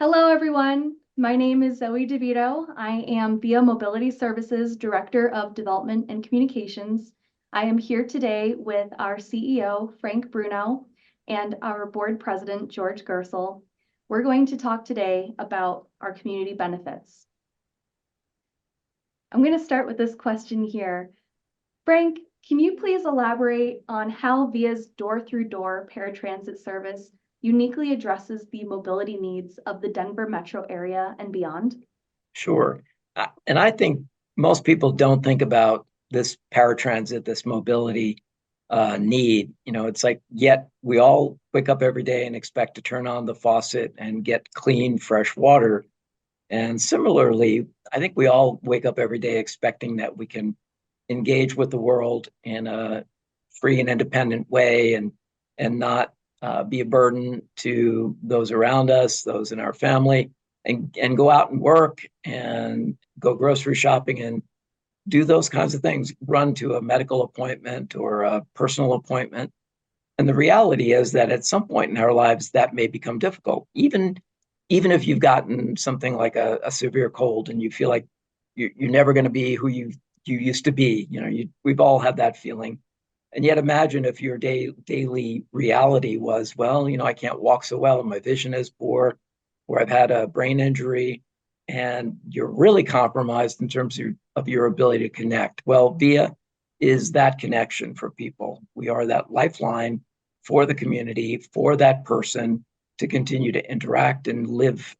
Hello, everyone. My name is Zoe DeVito. I am VIA Mobility Services Director of Development and Communications. I am here today with our CEO, Frank Bruno, and our Board President, George Gersel. We're going to talk today about our community benefits. I'm going to start with this question here. Frank, can you please elaborate on how VIA's door-through-door paratransit service uniquely addresses the mobility needs of the Denver metro area and beyond? Sure. And I think most people don't think about this paratransit, this mobility need. It's like, yet we all wake up every day and expect to turn on the faucet and get clean, fresh water. And similarly, I think we all wake up every day expecting that we can engage with the world in a free and independent way and not be a burden to those around us, those in our family, and go out and work and go grocery shopping and do those kinds of things, run to a medical appointment or a personal appointment. And the reality is that at some point in our lives, that may become difficult. Even if you've gotten something like a severe cold and you feel like you're never going to be who you used to be, we've all had that feeling. And yet imagine if your daily reality was, well, I can't walk so well, my vision is poor, or I've had a brain injury, and you're really compromised in terms of your ability to connect. Well, VIA is that connection for people. We are that lifeline for the community, for that person to continue to interact and live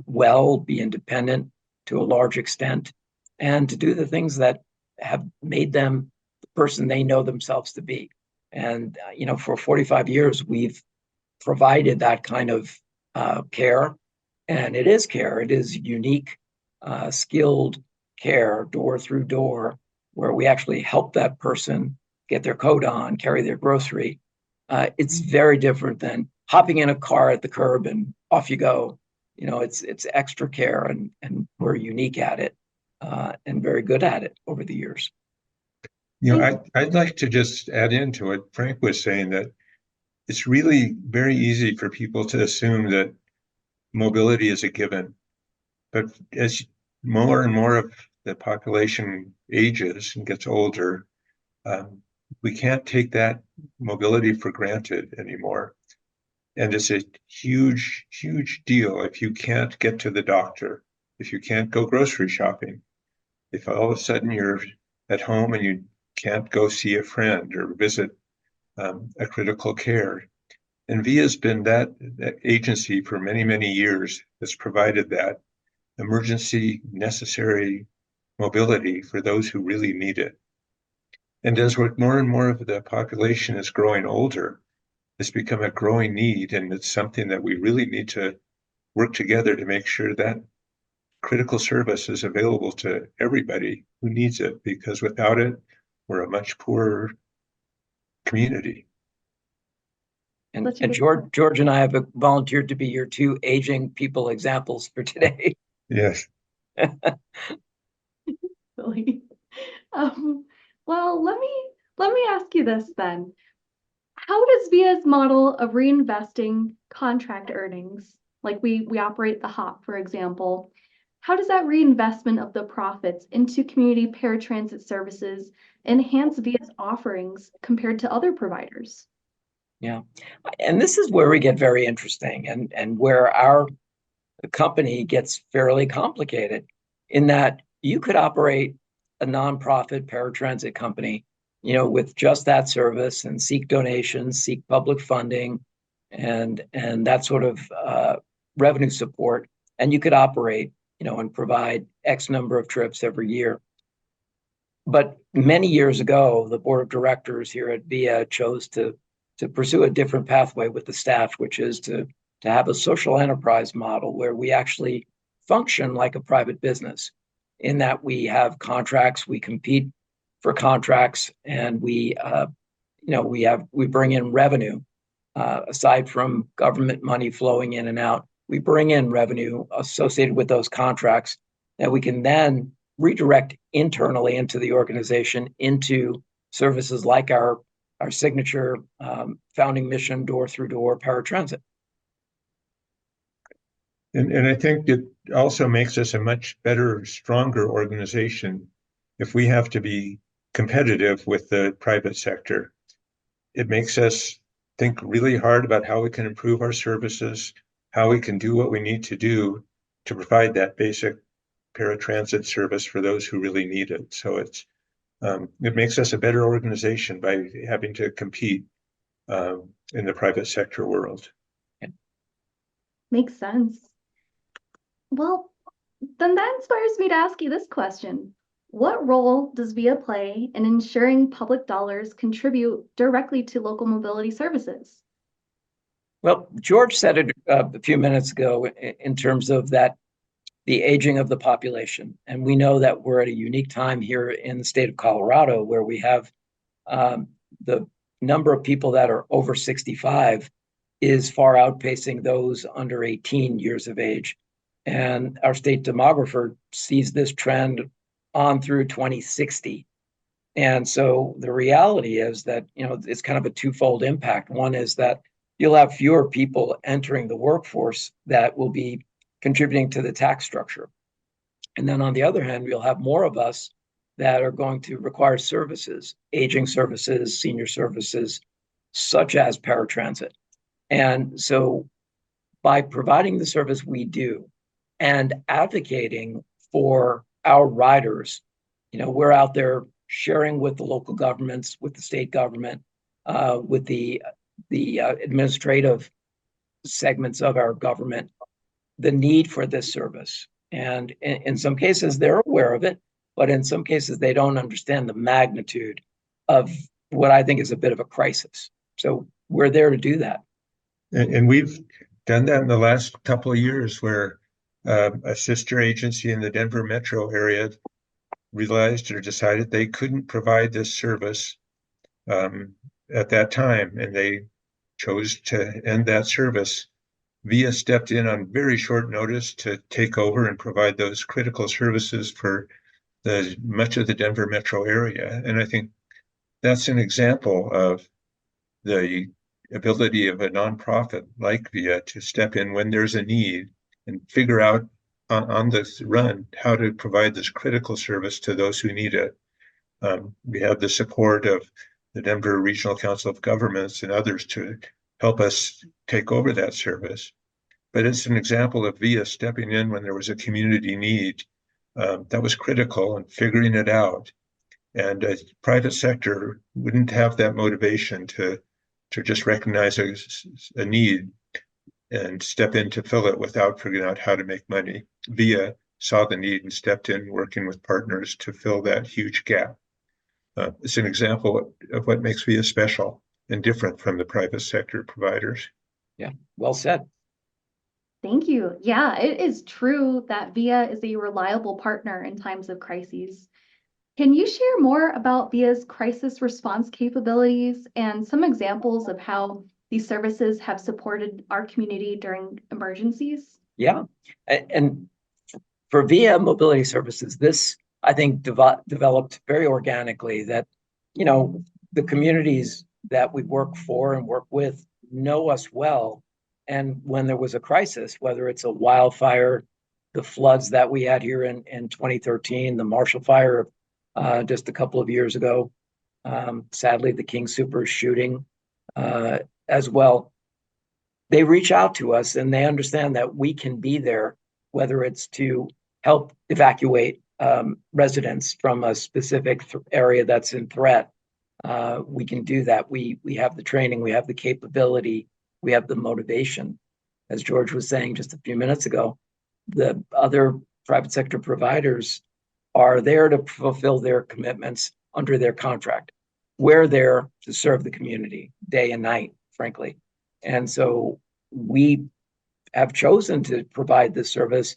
well, be independent to a large extent, and to do the things that have made them the person they know themselves to be. And, for 45 years, we've provided that kind of care. And it is care, it is unique, skilled care, door through door, where we actually help that person get their coat on, carry their grocery. It's very different than hopping in a car at the curb and off you go. It's extra care, and we're unique at it and very good at it over the years. I'd like to just add into what Frank was saying, that it's really very easy for people to assume that mobility is a given. But as more and more of the population ages and gets older, we can't take that mobility for granted anymore. And it's a huge, huge deal if you can't get to the doctor, if you can't go grocery shopping, if all of a sudden you're at home and you can't go see a friend or visit a critical care. And VIA's been that agency for many, many years that's provided that emergency necessary mobility for those who really need it. And as more and more of the population is growing older, it's become a growing need, and it's something that we really need to work together to make sure that critical service is available to everybody who needs it, because without it, we're a much poorer community. And George and I have volunteered to be your two aging people examples for today. Yes. Really? Well, let me ask you this then. How does VIA's model of reinvesting contract earnings, like we operate the HOP, for example, how does that reinvestment of the profits into community paratransit services enhance VIA's offerings compared to other providers? Yeah. And this is where we get very interesting and where our company gets fairly complicated, in that you could operate a nonprofit paratransit company, with just that service and seek donations, seek public funding, and that sort of revenue support. And you could operate, and provide X number of trips every year. But many years ago, the board of directors here at VIA chose to pursue a different pathway with the staff, which is to have a social enterprise model where we actually function like a private business, in that we have contracts, we compete for contracts, and we bring in revenue aside from government money flowing in and out. We bring in revenue associated with those contracts that we can then redirect internally into the organization into services like our signature founding mission, door through door paratransit. And I think it also makes us a much better, stronger organization if we have to be competitive with the private sector. It makes us think really hard about how we can improve our services, how we can do what we need to do to provide that basic paratransit service for those who really need it. So it makes us a better organization by having to compete in the private sector world. Makes sense. Well, then that inspires me to ask you this question. What role does VIA play in ensuring public dollars contribute directly to local mobility services? Well, George said it a few minutes ago in terms of that, the aging of the population. And we know that we're at a unique time here in the state of Colorado where we have the number of people that are over 65 is far outpacing those under 18 years of age. And our state demographer sees this trend on through 2060. And so the reality is that, it's kind of a twofold impact. One is that you'll have fewer people entering the workforce that will be contributing to the tax structure. And then on the other hand, we'll have more of us that are going to require services, aging services, senior services, such as paratransit. And so by providing the service we do and advocating for our riders, we're out there sharing with the local governments, with the state government, with the administrative segments of our government, the need for this service. And in some cases, they're aware of it, but in some cases, they don't understand the magnitude of what I think is a bit of a crisis. So we're there to do that. And we've done that in the last couple of years where a sister agency in the Denver metro area realized or decided they couldn't provide this service at that time, and they chose to end that service. VIA stepped in on very short notice to take over and provide those critical services for much of the Denver metro area. And I think that's an example of the ability of a nonprofit like VIA to step in when there's a need and figure out on the run how to provide this critical service to those who need it. We have the support of the Denver Regional Council of Governments and others to help us take over that service. But it's an example of VIA stepping in when there was a community need that was critical and figuring it out. And a private sector wouldn't have that motivation to just recognize a need and step in to fill it without figuring out how to make money. VIA saw the need and stepped in, working with partners to fill that huge gap. It's an example of what makes VIA special and different from the private sector providers. Yeah, well said. Thank you. Yeah, it is true that VIA is a reliable partner in times of crises. Can you share more about VIA's crisis response capabilities and some examples of how these services have supported our community during emergencies? Yeah, and for VIA Mobility Services, this, I think, developed very organically that, the communities that we work for and work with know us well. And when there was a crisis, whether it's a wildfire, the floods that we had here in 2013, the Marshall Fire just a couple of years ago, sadly, the King Soopers shooting as well, they reach out to us and they understand that we can be there, whether it's to help evacuate residents from a specific area that's in threat. We can do that. We have the training, we have the capability, we have the motivation. As George was saying just a few minutes ago, the other private sector providers are there to fulfill their commitments under their contract. We're there to serve the community day and night, frankly. And so we have chosen to provide this service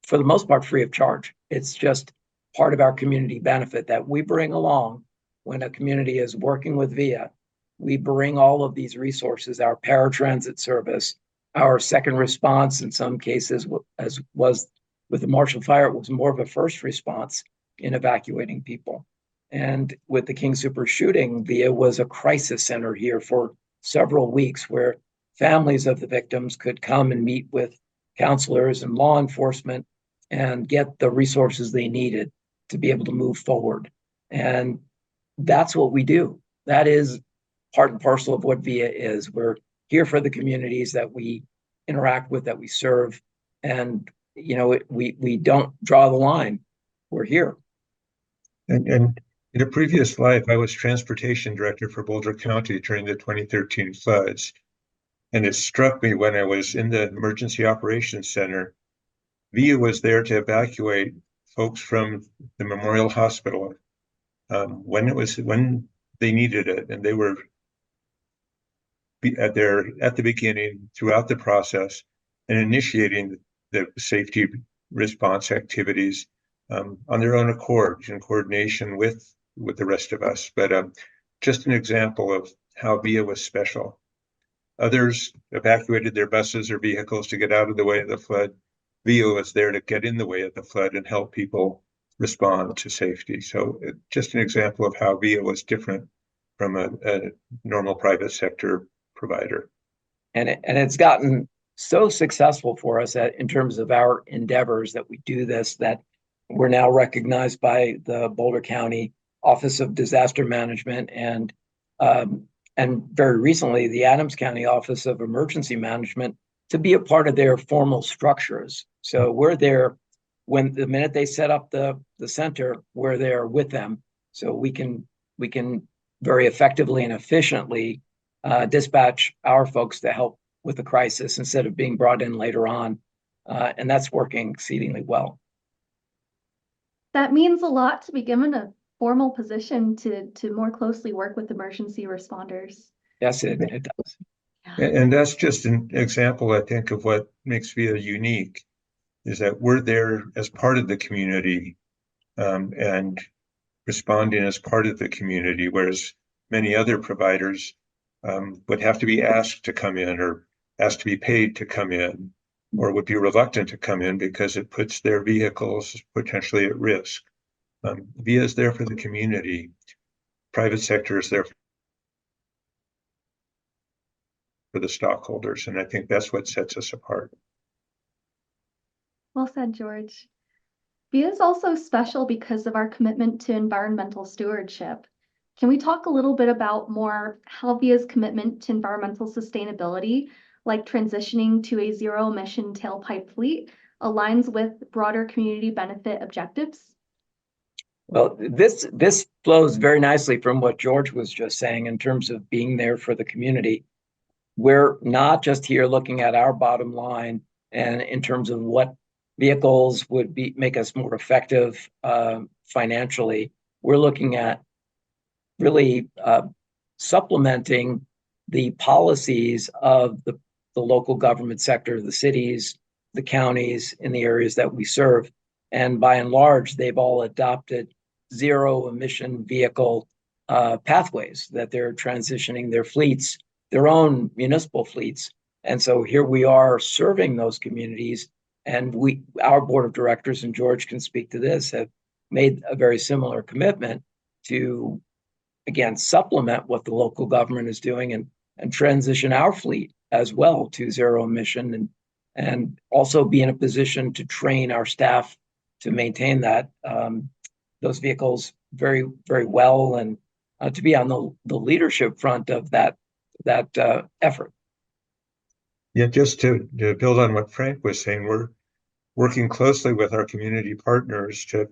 for the most part free of charge. It's just part of our community benefit that we bring along when a community is working with VIA. We bring all of these resources, our paratransit service, our second response in some cases, as was with the Marshall Fire, it was more of a first response in evacuating people. And with the King Soopers shooting, VIA was a crisis center here for several weeks where families of the victims could come and meet with counselors and law enforcement and get the resources they needed to be able to move forward. And that's what we do. That is part and parcel of what VIA is. We're here for the communities that we interact with, that we serve. And, we don't draw the line. We're here. And in a previous life, I was transportation director for Boulder County during the 2013 floods. And it struck me when I was in the Emergency Operations Center, VIA was there to evacuate folks from the Memorial Hospital when they needed it, and they were at the beginning, throughout the process, and initiating the safety response activities on their own accord in coordination with the rest of us. But just an example of how VIA was special. Others evacuated their buses or vehicles to get out of the way of the flood. VIA was there to get in the way of the flood and help people respond to safety. So just an example of how VIA was different from a normal private sector provider. And it's gotten so successful for us in terms of our endeavors that we do this, that we're now recognized by the Boulder County Office of Disaster Management and very recently the Adams County Office of Emergency Management to be a part of their formal structures. So we're there when the minute they set up the center, we're there with them. So we can very effectively and efficiently dispatch our folks to help with the crisis instead of being brought in later on. And that's working exceedingly well. That means a lot to be given a formal position to more closely work with emergency responders. Yes, it does. And that's just an example, I think, of what makes VIA unique, is that we're there as part of the community and responding as part of the community, whereas many other providers would have to be asked to come in or asked to be paid to come in, or would be reluctant to come in because it puts their vehicles potentially at risk. VIA is there for the community. Private sector is there for the stockholders, and I think that's what sets us apart. Well said, George. VIA is also special because of our commitment to environmental stewardship. Can we talk a little bit about more how VIA's commitment to environmental sustainability, like transitioning to a zero-emission tailpipe fleet, aligns with broader community benefit objectives? Well, this flows very nicely from what George was just saying in terms of being there for the community. We're not just here looking at our bottom line and in terms of what vehicles would make us more effective financially. We're looking at really supplementing the policies of the local government sector, the cities, the counties in the areas that we serve. And by and large, they've all adopted zero emission vehicle pathways that they're transitioning their fleets, their own municipal fleets. And so here we are serving those communities. And our board of directors, and George can speak to this, have made a very similar commitment to, again, supplement what the local government is doing and transition our fleet as well to zero emission and also be in a position to train our staff to maintain that those vehicles very, very well and to be on the leadership front of that effort. Yeah, just to build on what Frank was saying, we're working closely with our community partners to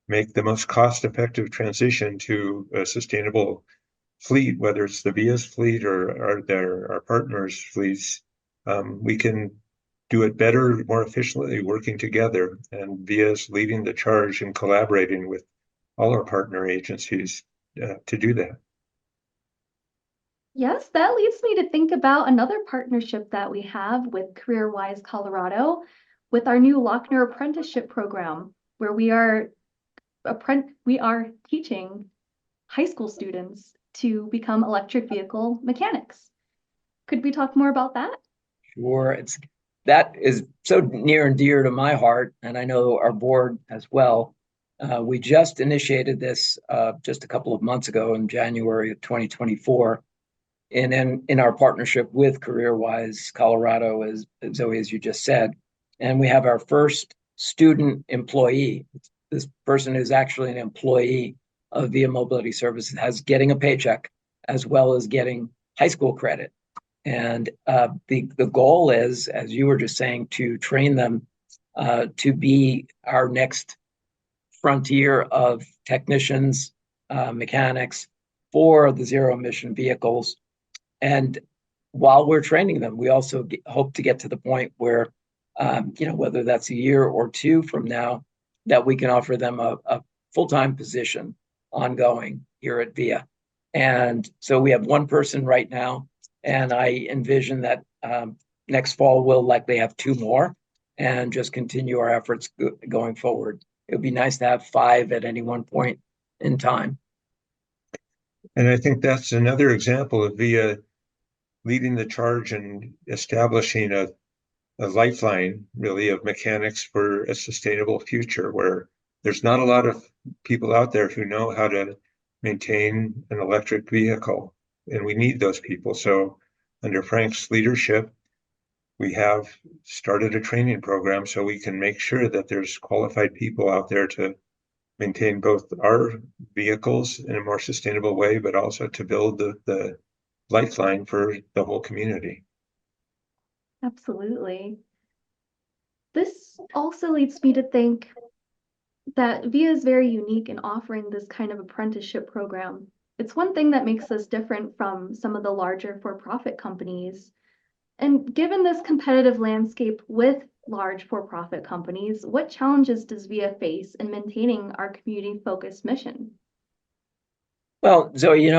make the most cost-effective transition to a sustainable fleet, whether it's the VIA's fleet or our partners' fleets. We can do it better, more efficiently, working together. And VIA's leading the charge and collaborating with all our partner agencies to do that. Yes, that leads me to think about another partnership that we have with CareerWise Colorado with our new Lochner apprenticeship program, where we are teaching high school students to become electric vehicle mechanics. Could we talk more about that? Sure. That is so near and dear to my heart, and I know our board as well. We just initiated this just a couple of months ago in January of 2024. And in our partnership with CareerWise Colorado, as Zoe, as you just said, and we have our first student employee. This person is actually an employee of Via Mobility Services, has getting a paycheck as well as getting high school credit. And the goal is, as you were just saying, to train them to be our next frontier of technicians, mechanics for the zero emission vehicles. And while we're training them, we also hope to get to the point where, whether that's a year or two from now, that we can offer them a full-time position ongoing here at VIA. And so we have one person right now, and I envision that next fall we'll likely have two more and just continue our efforts going forward. It would be nice to have 5 at any one point in time. And I think that's another example of VIA leading the charge and establishing a lifeline, really, of mechanics for a sustainable future, where there's not a lot of people out there who know how to maintain an electric vehicle, and we need those people. So under Frank's leadership, we have started a training program so we can make sure that there's qualified people out there to maintain both our vehicles in a more sustainable way, but also to build the lifeline for the whole community. Absolutely. This also leads me to think that VIA is very unique in offering this kind of apprenticeship program. It's one thing that makes us different from some of the larger for-profit companies. And given this competitive landscape with large for-profit companies, what challenges does VIA face in maintaining our community-focused mission? Well, Zoe,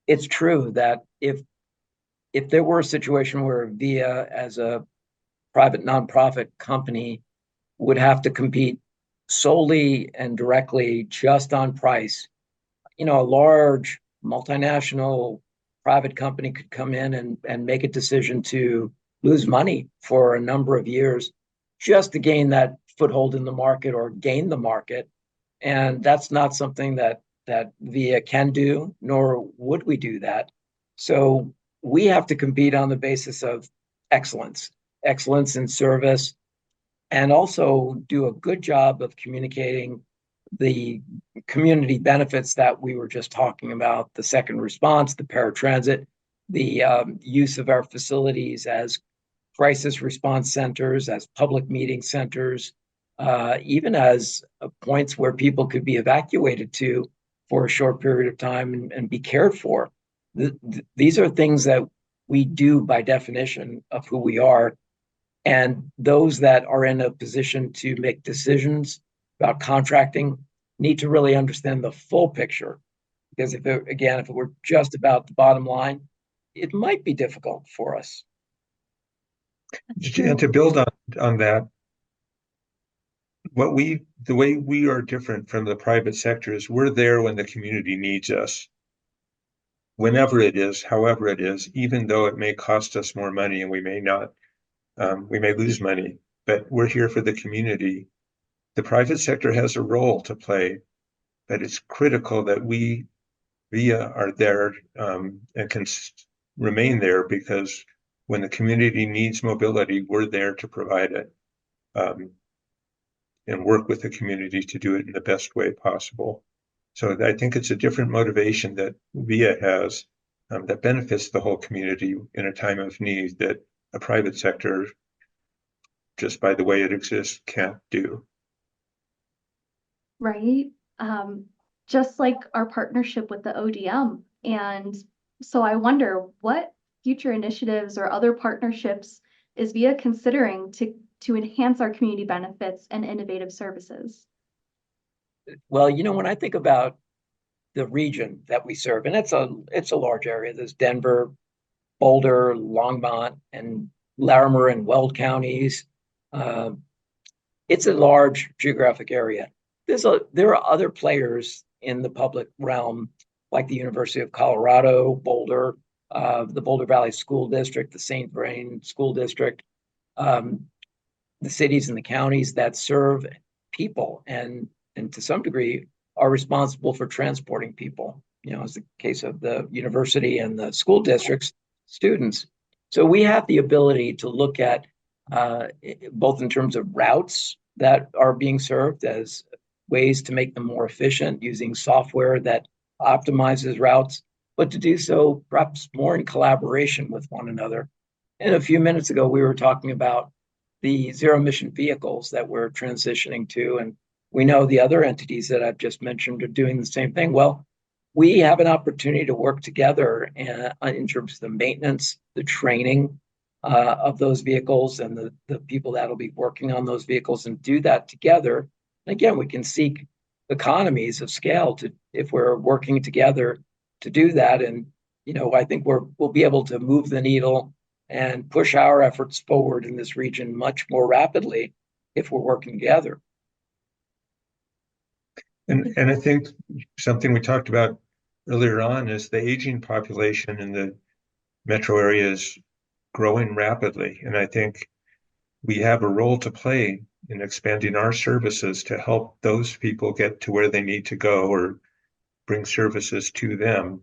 it's true that if there were a situation where VIA as a private nonprofit company would have to compete solely and directly just on price, a large multinational private company could come in and make a decision to lose money for a number of years just to gain that foothold in the market or gain the market. And that's not something that VIA can do, nor would we do that. So we have to compete on the basis of excellence in service, and also do a good job of communicating the community benefits that we were just talking about: the second response, the paratransit, the use of our facilities as crisis response centers, as public meeting centers, even as points where people could be evacuated to for a short period of time and be cared for. These are things that we do by definition of who we are. And those that are in a position to make decisions about contracting need to really understand the full picture. Because if it were just about the bottom line, it might be difficult for us. And to build on that, the way we are different from the private sector is we're there when the community needs us. Whenever it is, however it is, even though it may cost us more money and we may lose money, but we're here for the community. The private sector has a role to play, but it's critical that we, VIA, are there and can remain there, because when the community needs mobility, we're there to provide it and work with the community to do it in the best way possible. So I think it's a different motivation that VIA has that benefits the whole community in a time of need that a private sector, just by the way it exists, can't do. Right. Just like our partnership with the ODM. And so I wonder, what future initiatives or other partnerships is VIA considering to enhance our community benefits and innovative services? Well, when I think about the region that we serve, and it's a large area. There's Denver, Boulder, Longmont, and Larimer and Weld counties. It's a large geographic area. There are other players in the public realm, like the University of Colorado, Boulder, the Boulder Valley School District, the St. Vrain School District, the cities and the counties that serve people and to some degree are responsible for transporting people, as the case of the university and the school districts, students. So we have the ability to look at both in terms of routes that are being served as ways to make them more efficient using software that optimizes routes, but to do so perhaps more in collaboration with one another. And a few minutes ago, we were talking about the zero emission vehicles that we're transitioning to. And we know the other entities that I've just mentioned are doing the same thing. Well, we have an opportunity to work together in terms of the maintenance, the training of those vehicles, and the people that'll be working on those vehicles, and do that together. And again, we can seek economies of scale to if we're working together to do that. And I think we'll be able to move the needle and push our efforts forward in this region much more rapidly if we're working together. And I think something we talked about earlier on is the aging population in the metro area is growing rapidly. And I think we have a role to play in expanding our services to help those people get to where they need to go or bring services to them.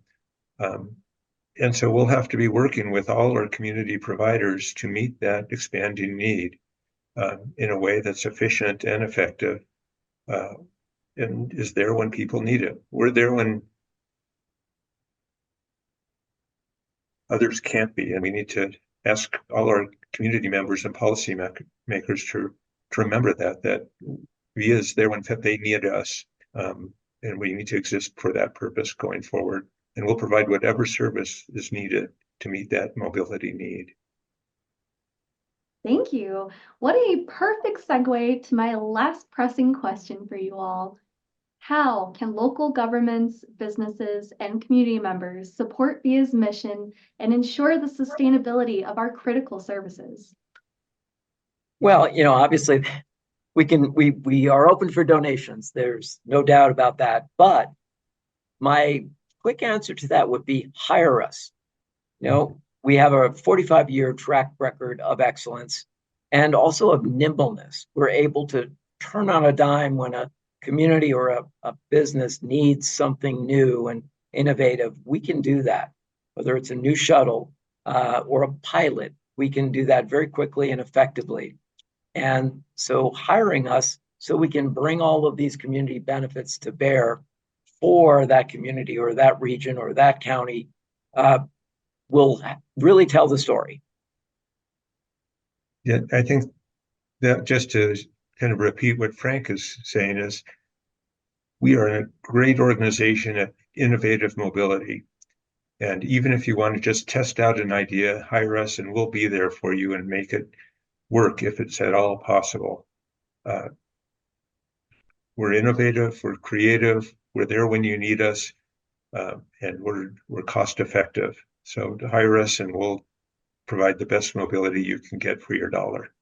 And so we'll have to be working with all our community providers to meet that expanding need in a way that's efficient and effective. And is there when people need it. We're there when others can't be. And we need to ask all our community members and policy makers to remember that VIA is there when they need us. And we need to exist for that purpose going forward. And we'll provide whatever service is needed to meet that mobility need. Thank you. What a perfect segue to my last pressing question for you all. How can local governments, businesses, and community members support VIA's mission and ensure the sustainability of our critical services? Well, obviously we are open for donations. There's no doubt about that. But my quick answer to that would be hire us. We have a 45-year track record of excellence and also of nimbleness. We're able to turn on a dime when a community or a business needs something new and innovative. We can do that, whether it's a new shuttle or a pilot. We can do that very quickly and effectively. And so hiring us so we can bring all of these community benefits to bear for that community or that region or that county will really tell the story. Yeah, I think that just to kind of repeat what Frank is saying is we are a great organization at innovative mobility. And even if you want to just test out an idea, hire us and we'll be there for you and make it work if it's at all possible. We're innovative, we're creative, we're there when you need us, and we're cost effective. So to hire us and we'll provide the best mobility you can get for your dollar.